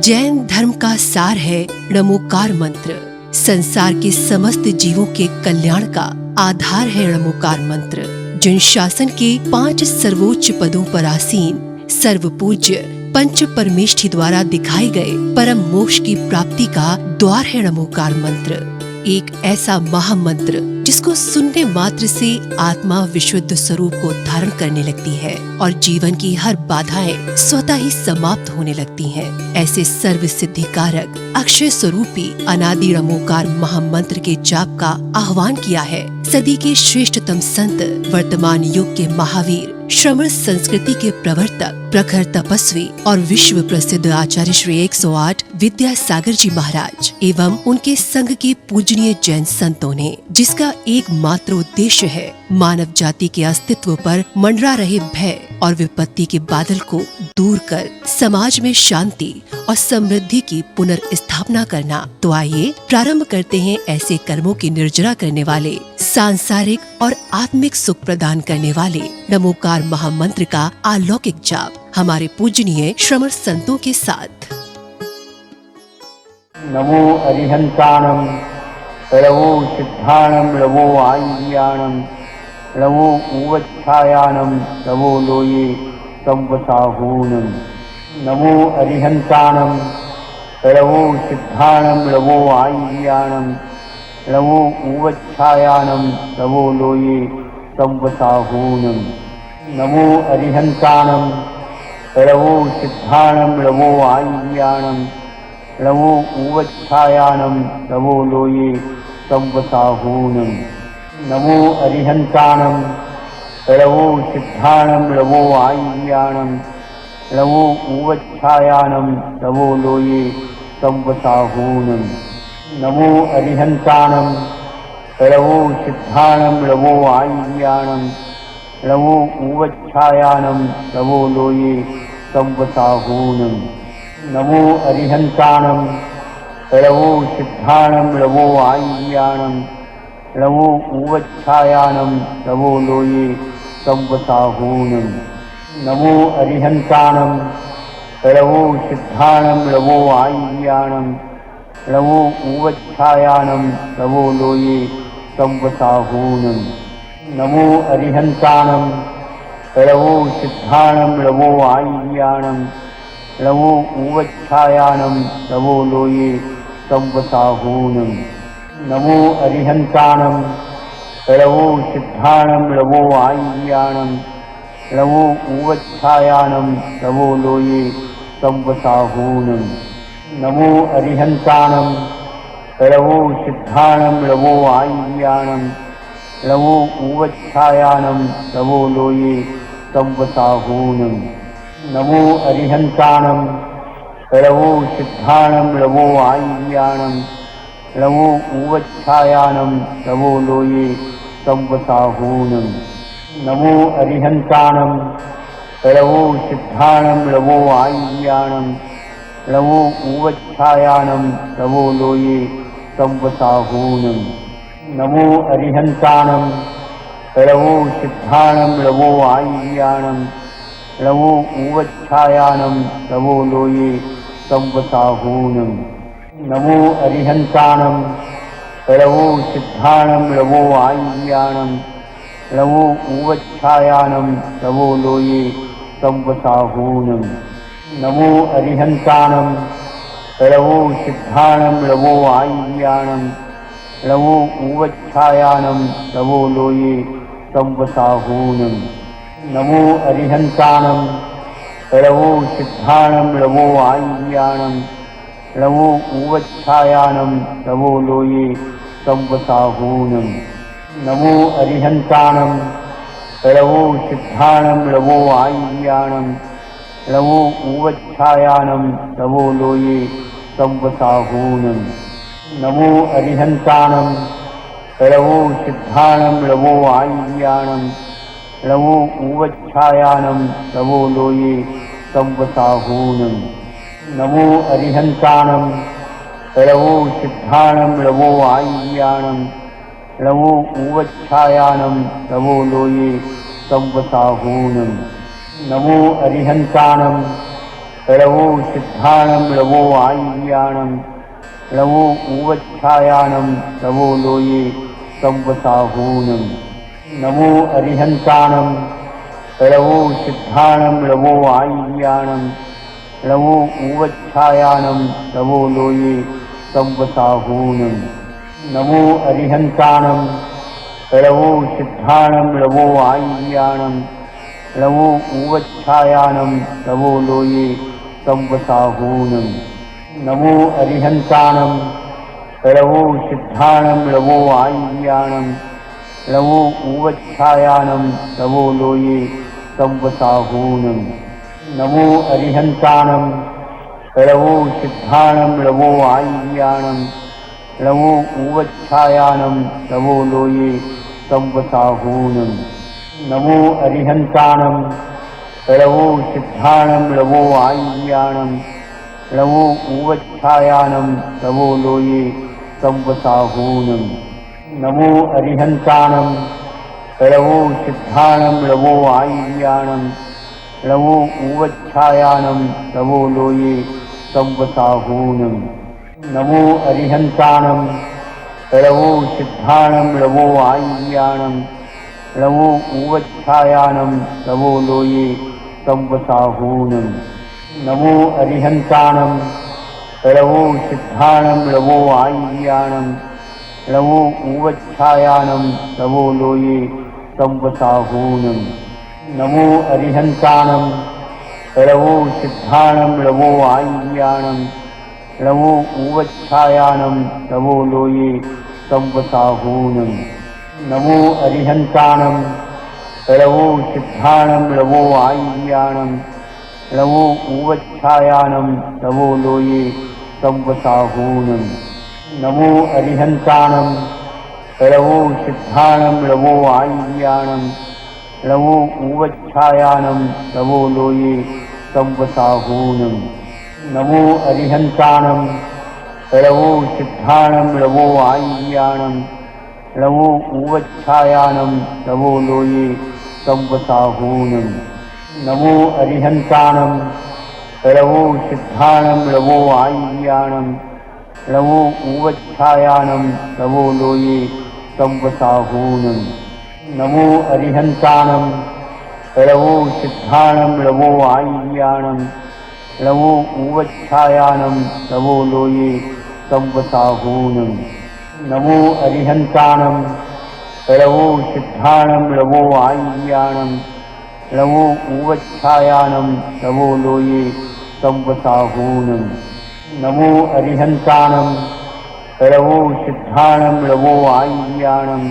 जैन धर्म का सार है णमोकार मंत्र। संसार के समस्त जीवों के कल्याण का आधार है णमोकार मंत्र। जिन शासन के 5 सर्वोच्च पदों पर आसीन सर्व पूज्य पंच परमेष्ठी द्वारा दिखाए गए परम मोक्ष की प्राप्ति का द्वार है णमोकार मंत्र। एक ऐसा महामंत्र जिसको सुनने मात्र से आत्मा विशुद्ध स्वरूप को धारण करने लगती है और जीवन की हर बाधाएं स्वतः ही समाप्त होने लगती हैं। ऐसे सर्व सिद्धि कारक अक्षय स्वरूपी अनादि णमोकार महामंत्र के जाप का आह्वान किया है सदी के श्रेष्ठतम संत, वर्तमान युग के महावीर, श्रमण संस्कृति के प्रवर्तक, प्रखर तपस्वी और विश्व प्रसिद्ध आचार्य श्री 108 विद्यासागर जी महाराज एवं उनके संघ के पूजनीय जैन संतों ने, जिसका एकमात्र उद्देश्य है मानव जाति के अस्तित्व पर मंडरा रहे भय और विपत्ति के बादल को दूर कर समाज में शांति और समृद्धि की पुनर्स्थापना करना। तो आइए प्रारंभ करते हैं ऐसे कर्मों की निर्जरा करने वाले, सांसारिक और आत्मिक सुख प्रदान करने वाले णमोकार महामंत्र का अलौकिक जाप हमारे पूजनीय श्रमण संतों के साथ। नमो अरिहंताणं नमो सिद्धाणं नमो आय्याणं नमो उवच्छायाणं नमो लोये संवसाहूनं। नमो अरिहंताणं नमो सिद्धाणं नमो आय्याणं नमो उवच्छायाणं नमो लोये संवसाहूनं। नमो अरिहंताणं नमो सिद्धाणं नमो आय्याणं नमो उवच्छायाणं नमो लोये संवसाहूनं। नमो अरिहंताणं नमो सिद्धाणं नमो आय्याणं नमो उवच्छायाणं नमो लोये संवसाहूनं। नमो अरिहंताणं नमो सिद्धाणं नमो आय्याणं नमो उवच्छायाणं नमो लोये संवसाहूनं। नमो अरिहंताणं नमो सिद्धाणं नमो आय्याणं नमो उवच्छायाणं नमो लोये संवसाहूनं। नमो अरिहंताणं नमो सिद्धाणं नमो आय्याणं नमो उवच्छायाणं नमो लोये संवसाहूनं। नमो अरिहंताणं नमो सिद्धाणं नमो आय्याणं नमो उवच्छायाणं नमो लोये संवसाहूनं। नमो अरिहंताणं नमो सिद्धाणं नमो आय्याणं नमो उवच्छायाणं नमो लोये संवसाहूनं। नमो अरिहंताणं नमो सिद्धाणं नमो आय्याणं नमो उवच्छायाणं नमो लोये संवसाहूनं। नमो अरिहंताणं नमो सिद्धाणं नमो आय्याणं नमो उवच्छायाणं नमो लोये संवसाहूनं। नमो अरिहंताणं नमो सिद्धाणं नमो आय्याणं नमो उवच्छायाणं नमो लोये संवसाहूनं। नमो अरिहंताणं नमो सिद्धाणं नमो आय्याणं नमो उवच्छायाणं नमो लोये संवसाहूनं। नमो अरिहंताणं नमो सिद्धाणं नमो आय्याणं नमो उवच्छायाणं नमो लोये संवसाहूनं। नमो अरिहंताणं नमो सिद्धाणं नमो आय्याणं नमो उवच्छायाणं नमो लोये संवसाहूनं। नमो अरिहंताणं नमो सिद्धाणं नमो आय्याणं नमो उवच्छायाणं नमो लोये संवसाहूनं। नमो अरिहंताणं नमो सिद्धाणं नमो आय्याणं नमो उवच्छायाणं नमो लोये संवसाहूनं। नमो अरिहंताणं नमो सिद्धाणं नमो आय्याणं नमो उवच्छायाणं नमो लोये संवसाहूनं। नमो अरिहंताणं नमो सिद्धाणं नमो आय्याणं नमो उवच्छायाणं नमो लोये संवसाहूनं। नमो अरिहंताणं लवो सिद्धाणं लवो आय्याणं लवो ऊवच्छायानं लवो लोये संवसाहूनं नमो अरिहन्ताणं लवो सिद्धाणं लवो आय्याणं लवो ऊवच्छायानं लवो लोये संवसाहूनं नमो अरिहन्ताणं लवो सिद्धाणं लवो आय्याणं लवो ऊवच्छायानं लवो लोये संवसाहूनं नमो अरिहन्ताणं लवो सिद्धाणं लवो आय्याणं लवो ऊवच्छायानं लवो लोये संवसाहूनं नमो अरिहन्ताणं लवो सिद्धाणं लवो आय्याणं लवो ऊवच्छायानं लवो लोये संवसाहूनं नमो अरिहन्ताणं लवो सिद्धाणं लवो आय्याणं लवो ऊवच्छायानं लवो लोये संवसाहूनं नमो अरिहन्ताणं लवो सिद्धाणं लवो आय्याणं लवो ऊवच्छायानं लवो लोये संवसाहूनं नमो अरिहन्ताणं लवो सिद्धाणं लवो आय्याणं लवो ऊवच्छायानं लवो लोये संवसाहूनं नमो अरिहन्ताणं लवो सिद्धाणं लवो आय्याणं लवो ऊवच्छायानं लवो लोये संवसाहूनं नमो अरिहन्ताणं लवो सिद्धाणं लवो आय्याणं लवो ऊवच्छायानं लवो लोये संवसाहूनं नमो अरिहन्ताणं लवो सिद्धाणं लवो आय्याणं लवो ऊवच्छायानं लवो लोये संवसाहूनं नमो अरिहन्ताणं लवो सिद्धाणं लवो आय्याणं लवो ऊवच्छायानं लवो लोये संवसाहूनं नमो अरिहन्ताणं लवो सिद्धाणं लवो आय्याणं लवो ऊवच्छायानं लवो लोये संवसाहूनं नमो अरिहन्ताणं लवो सिद्धाणं लवो आय्याणं लवो ऊवच्छायानं लवो लोये संवसाहूनं नमो अरिहन्ताणं लवो सिद्धाणं लवो आय्याणं लवो ऊवच्छायानं लवो लोये संवसाहूनं नमो अरिहन्ताणं लवो सिद्धाणं लवो आय्याणं लवो ऊवच्छायानं लवो लोये संवसाहूनं नमो अरिहन्ताणं लवो सिद्धाणं लवो आय्याणं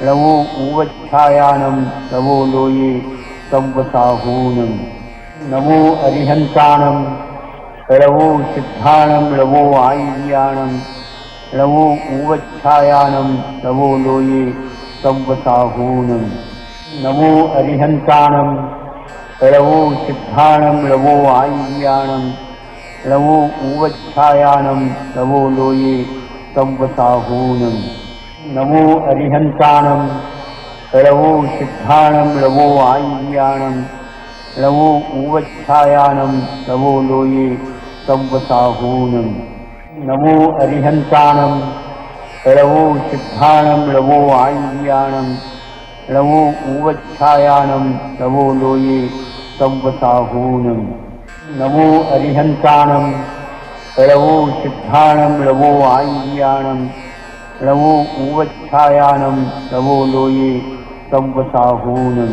लवो ऊवच्छायानं लवो लोये संवसाहूनं नमो अरिहन्ताणं लवो सिद्धाणं लवो आय्याणं लवो ऊवच्छायानं लवो लोये संवसाहूनं नमो अरिहन्ताणं लवो सिद्धाणं लवो आय्याणं लवो ऊवच्छायानं लवो लोये संवसाहूनं नमो अरिहन्ताणं लवो सिद्धाणं लवो आय्याणं लवो ऊवच्छायानं लवो लोये संवसाहूनं नमो अरिहन्ताणं लवो सिद्धाणं लवो आय्याणं लवो ऊवच्छायानं लवो लोये संवसाहूनं नमो अरिहन्ताणं लवो सिद्धाणं लवो आय्याणं लवो ऊवच्छायानं लवो लोये संवसाहूनं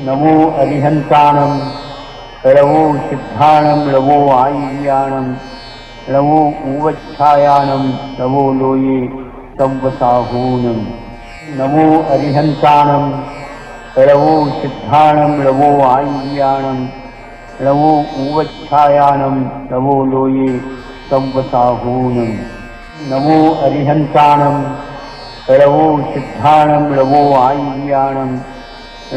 नमो अरिहन्ताणं लवो सिद्धाणं लवो आय्याणं लवो ऊवच्छायानं लवो लोये संवसाहूनं नमो अरिहन्ताणं लवो सिद्धाणं लवो आय्याणं लवो ऊवच्छायानं लवो लोये संवसाहूनं नमो अरिहन्ताणं लवो सिद्धाणं लवो आय्याणं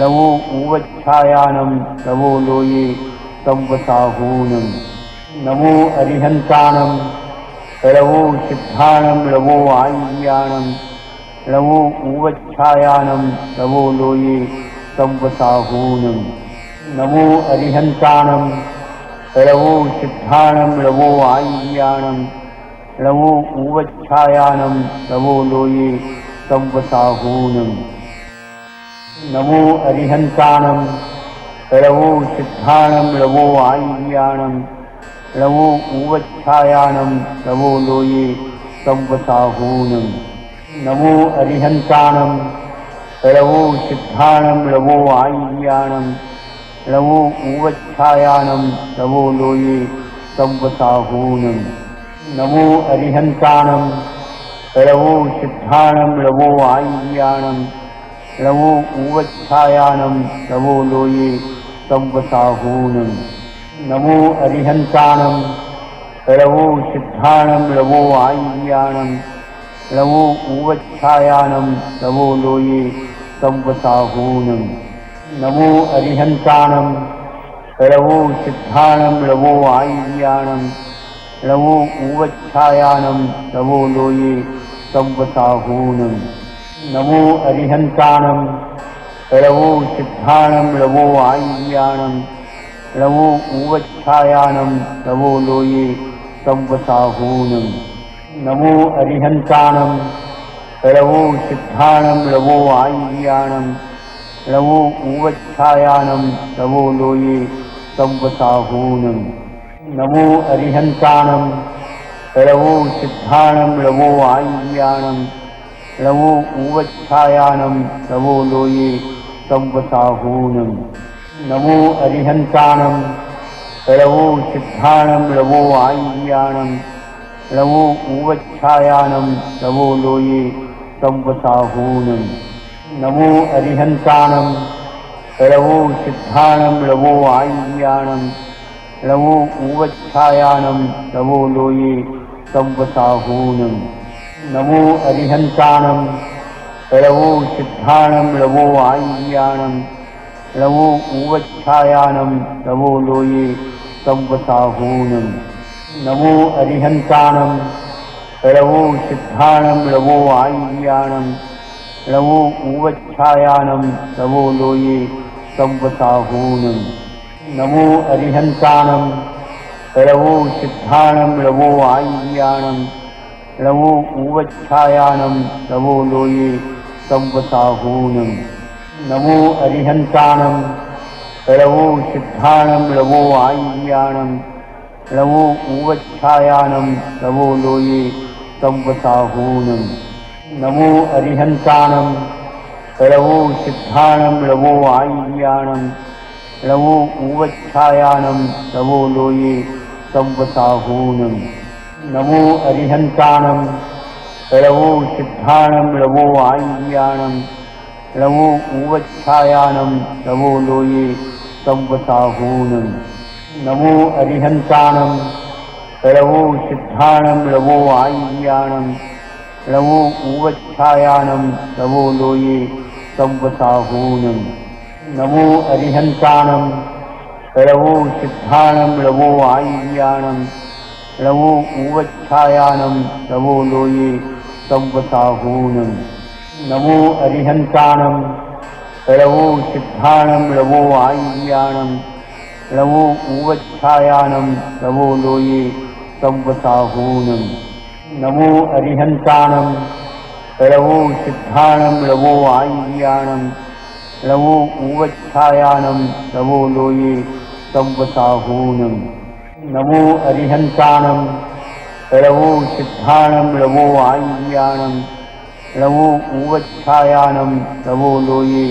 लवो ऊवच्छायानं लवो लोये संवसाहूनं नमो अरिहन्ताणं लवो सिद्धाणं लवो आय्याणं लवो ऊवच्छायानं लवो लोये संवसाहूनं नमो अरिहन्ताणं लवो सिद्धाणं लवो आय्याणं लवो उवच्छायानं लवो लोये संवसाहूनं नमो अरिहन्तानं लवो सिद्धाणं लवो आय्याणं लवो उवच्छायानं लवो लोये संवसाहूनं नमो अरिहन्तानं लवो सिद्धाणं लवो आय्याणं लवो उवच्छायानं लवो लोये संवसाहूनं नमो अरिहन्तानं लवो सिद्धाणं लवो आय्याणं लवो उवच्छायानं लवो लोये संवसाहूनं नमो अरिहन्तानं लवो सिद्धाणं लवो आय्याणं लवो उवच्छायानं लवो लोये संवसाहूनं नमो अरिहन्तानं लवो सिद्धाणं लवो आय्याणं लवो उवच्छायानं लवो लोये संवसाहूनं नमो अरिहन्तानं लवो सिद्धाणं लवो आय्याणं लवो उवच्छायानं लवो लोये संवसाहूनं नमो अरिहन्तानं लवो सिद्धाणं लवो आय्याणं लवो उवच्छायानं लवो लोये संवसाहूनं नमो अरिहन्तानं लवो सिद्धाणं लवो आय्याणं लवो उवच्छायानं लवो लोये संवसाहूनं नमो अरिहन्तानं लवो सिद्धाणं लवो आय्याणं लवो उवच्छायानं लवो लोये संवसाहूनं नमो अरिहन्तानं लवो सिद्धाणं लवो आय्याणं लवो उवच्छायानं लवो लोये संवसाहूनं नमो अरिहन्तानं लवो सिद्धाणं लवो आय्याणं लवो उवच्छायानं लवो लोये संवसाहूनं नमो अरिहन्तानं लवो सिद्धाणं लवो आय्याणं लवो उवच्छायानं लवो लोये संवसाहूनं नमो अरिहन्तानं लवो सिद्धाणं लवो आय्याणं लवो उवच्छायानं लवो लोये संवसाहूनं नमो अरिहन्तानं लवो सिद्धाणं लवो आय्याणं लवो उवच्छायानं लवो लोये संवसाहूनं नमो अरिहन्तानं लवो सिद्धाणं लवो आय्याणं लवो उवच्छायानं लवो लोये संवसाहूनं नमो अरिहन्तानं लवो सिद्धाणं लवो आय्याणं लवो उवच्छायानं लवो लोये संवसाहूनं नमो अरिहन्तानं लवो सिद्धाणं लवो आय्याणं लवो उवच्छायानं लवो लोये संवसाहूनं नमो अरिहन्तानं लवो सिद्धाणं लवो आय्याणं लवो उवच्छायानं लवो लोये संवसाहूनं नमो अरिहन्तानं लवो सिद्धाणं लवो आय्याणं लवो उवच्छायानं लवो लोये संवसाहूनं नमो अरिहन्तानं लवो सिद्धाणं लवो आय्याणं लवो उवच्छायानं लवो लोये संवसाहूनं नमो अरिहन्तानं लवो सिद्धाणं लवो आय्याणं लवो उवच्छायानं लवो लोये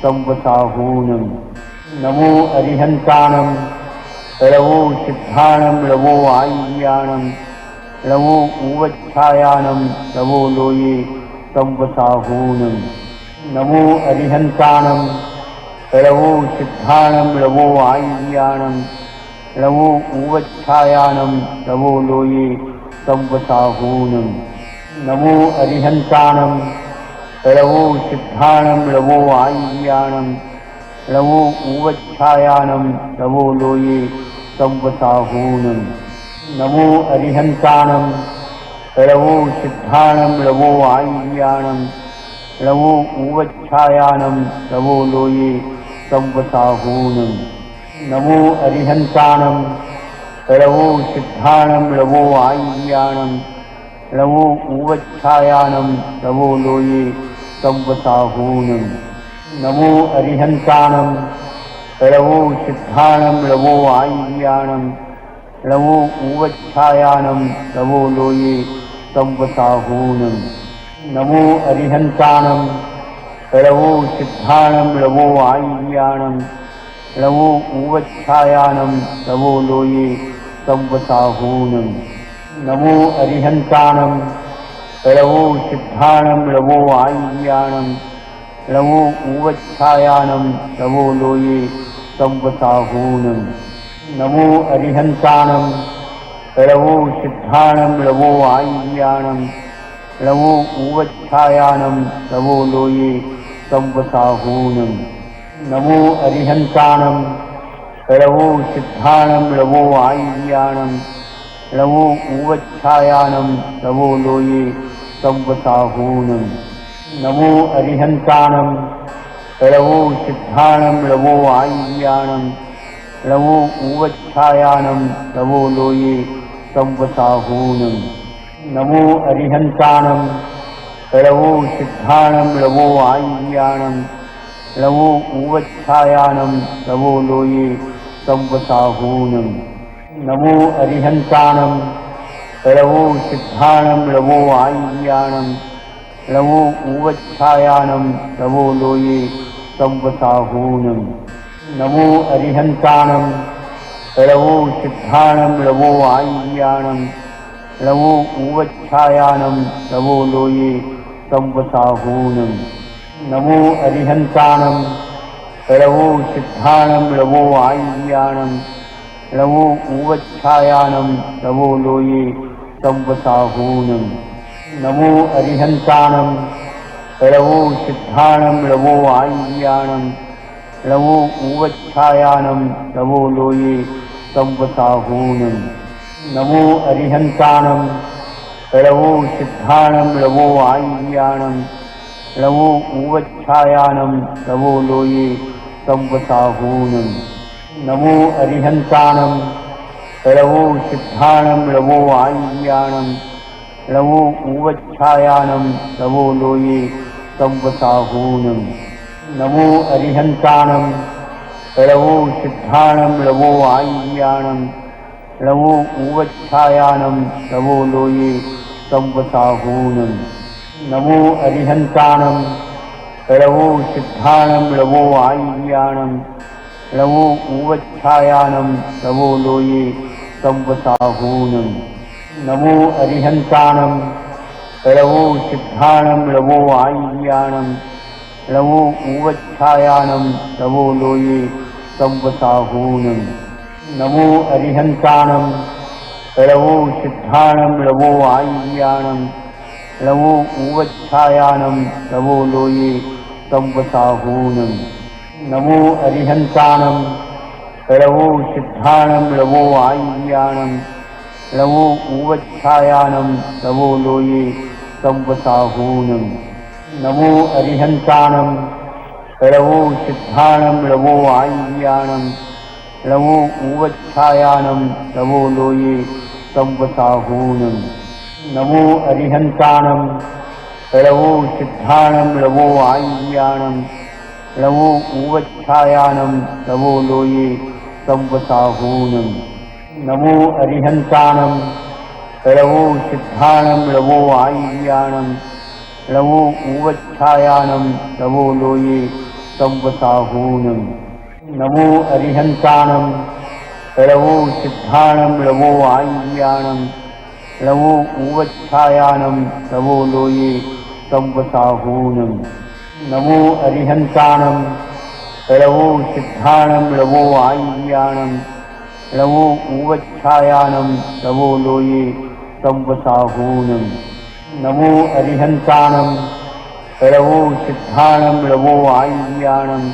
संवसाहूनं नमो अरिहन्तानं लवो सिद्धाणं लवो आय्याणं लवो उवच्छायानं लवो लोये संवसाहूनं नमो अरिहन्तानं लवो सिद्धाणं लवो आय्याणं लवो उवच्छायानं लवो लोये संवसाहूनं नमो अरिहन्तानं लवो सिद्धाणं लवो आय्याणं लवो उवच्छायानं लवो लोये संवसाहूनं नमो अरिहन्तानं लवो सिद्धाणं लवो आय्याणं लवो उवच्छायानं लवो लोये संवसाहूनं नमो अरिहन्तानं लवो सिद्धाणं लवो आय्याणं लवो उवच्छायानं लवो लोये संवसाहूनं नमो अरिहन्तानं लवो सिद्धाणं लवो आय्याणं लवो उवच्छायानं लवो लोये संवसाहूनं नमो अरिहन्तानं लवो सिद्धाणं लवो आय्याणं लवो उवच्छायानं लवो लोये संवसाहूनं नमो अरिहन्तानं लवो सिद्धाणं लवो आय्याणं लवो उवच्छायानं लवो लोये संवसाहूनं नमो अरिहन्तानं लवो सिद्धाणं लवो आय्याणं लवो उवच्छायानं लवो लोये संवसाहूनं नमो अरिहन्तानं लवो सिद्धाणं लवो आय्याणं लवो उवच्छायानं लवो लोये संवसाहूनं नमो अरिहन्तानं लवो सिद्धाणं लवो आय्याणं लवो उवच्छायानं लवो लोये संवसाहूनं नमो अरिहन्तानं लवो सिद्धाणं लवो आय्याणं लवो उवच्छायानं लवो लोये संवसाहूनं नमो अरिहन्तानं लवो सिद्धाणं लवो आय्याणं लवो उवच्छायानं लवो लोये संवसाहूनं नमो अरिहन्तानं लवो सिद्धाणं लवो आय्याणं लवो उवच्छायानं लवो लोये संवसाहूनं नमो अरिहन्तानं लवो सिद्धाणं लवो आय्याणं लवो उवच्छायानं लवो लोये संवसाहूनं नमो अरिहन्तानं लवो सिद्धाणं लवो आय्याणं लवो उवच्छायानं लवो लोये संवसाहूनं नमो अरिहन्तानं लवो सिद्धाणं लवो आय्याणं लवो उवच्छायानं लवो लोये संवसाहूनं नमो अरिहन्तानं लवो सिद्धाणं लवो आय्याणं लवो उवच्छायानं लवो लोये संवसाहूनं नमो अरिहन्तानं लवो सिद्धाणं लवो आय्याणं लवो उवच्छायानं लवो लोये संवसाहूनं नमो अरिहन्तानं लवो सिद्धाणं लवो आय्याणं लवो उवच्छायानं लवो लोये संवसाहूनं नमो अरिहन्तानं लवो सिद्धाणं लवो आय्याणं लवो उवच्छायानं लवो लोये संवसाहूनं नमो अरिहन्तानं लवो सिद्धाणं लवो आय्याणं लवो उवच्छायानं लवो लोये संवसाहूनं नमो अरिहन्तानं लवो सिद्धाणं लवो आय्याणं लवो उवच्छायानं लवो लोये संवसाहूनं नमो अरिहन्तानं लवो सिद्धाणं लवो आय्याणं लवो उवच्छायानं लवो लोये संवसाहूनं नमो अरिहन्तानं लवो सिद्धाणं लवो आय्याणं लवो उवच्छायानं लवो लोये संवसाहूनं नमो अरिहन्तानं लवो सिद्धाणं लवो आय्याणं लवो उवच्छायानं लवो लोये संवसाहूनं नमो अरिहन्तानं लवो सिद्धाणं लवो आय्याणं लवो उवच्छायानं लवो लोये संवसाहूनं नमो अरिहन्तानं लवो सिद्धाणं लवो आय्याणं लवो उवच्छायानं लवो लोये संवसाहूनं नमो अरिहन्तानं लवो सिद्धाणं लवो आय्याणं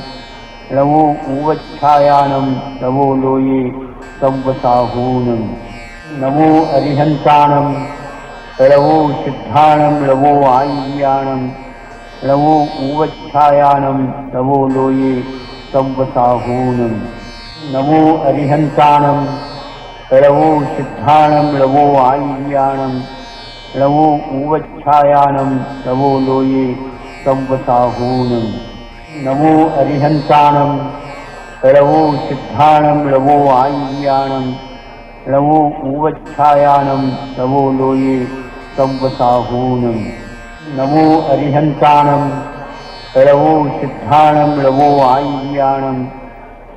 लवो उवच्छायानं लवो लोये संवसाहूनं नमो अरिहन्तानं लवो सिद्धाणं लवो आय्याणं लवो उवच्छायानं लवो लोये संवसाहूनं नमो अरिहन्तानं लवो सिद्धाणं लवो आय्याणं लवो उवच्छायानं लवो लोये संवसाहूनं नमो अरिहन्ताणं लवो सिद्धाणं लवो आय्याणं लवो उवच्छायानं लवो लोये संवसाहूनं नमो अरिहन्ताणं लवो सिद्धाणं लवो आय्याणं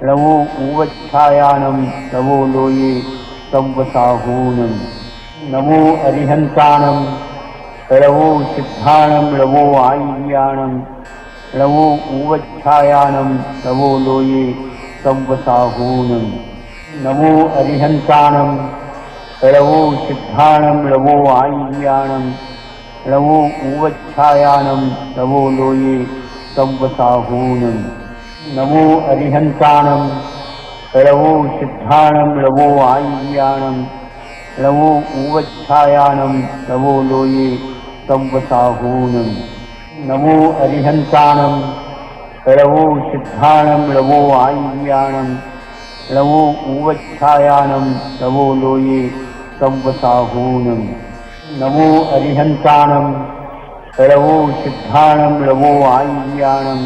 लवो उवच्छायानं लवो लोये संवसाहूनं नमो अरिहन्ताणं लवो सिद्धाणं लवो आय्याणं लवो उवच्छायानं लवो लोये संवसाहूनं नमो अरिहन्ताणं लवो सिद्धाणं लवो आय्याणं लवो उवच्छायानं लवो लोये संवसाहूनं नमो अरिहन्ताणं लवो सिद्धाणं लवो आय्याणं लवो उवच्छायानं लवो लोये संवसाहूनं नमो अरिहन्ताणं लवो सिद्धाणं लवो आय्याणं लवो उवच्छायानं लवो लोये संवसाहूनं नमो अरिहन्ताणं लवो सिद्धाणं लवो आय्याणं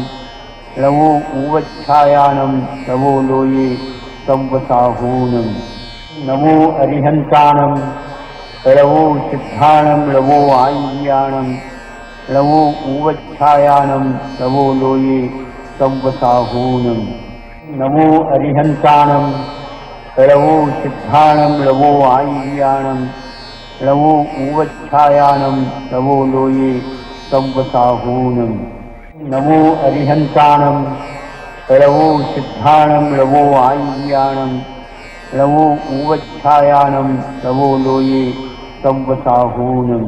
लवो उवच्छायानं लवो लोये संवसाहूनं नमो अरिहन्ताणं लवो सिद्धाणं लवो आय्याणं लवो उवच्छायानं लवो लोये संवसाहूनं नमो अरिहन्ताणं लवो सिद्धाणं लवो आय्याणं लवो उवच्छायानं लवो लोये संवसाहूनं नमो अरिहन्ताणं लवो सिद्धाणं लवो आय्याणं लवो उवच्छायानं लवो लोये संवसाहूनं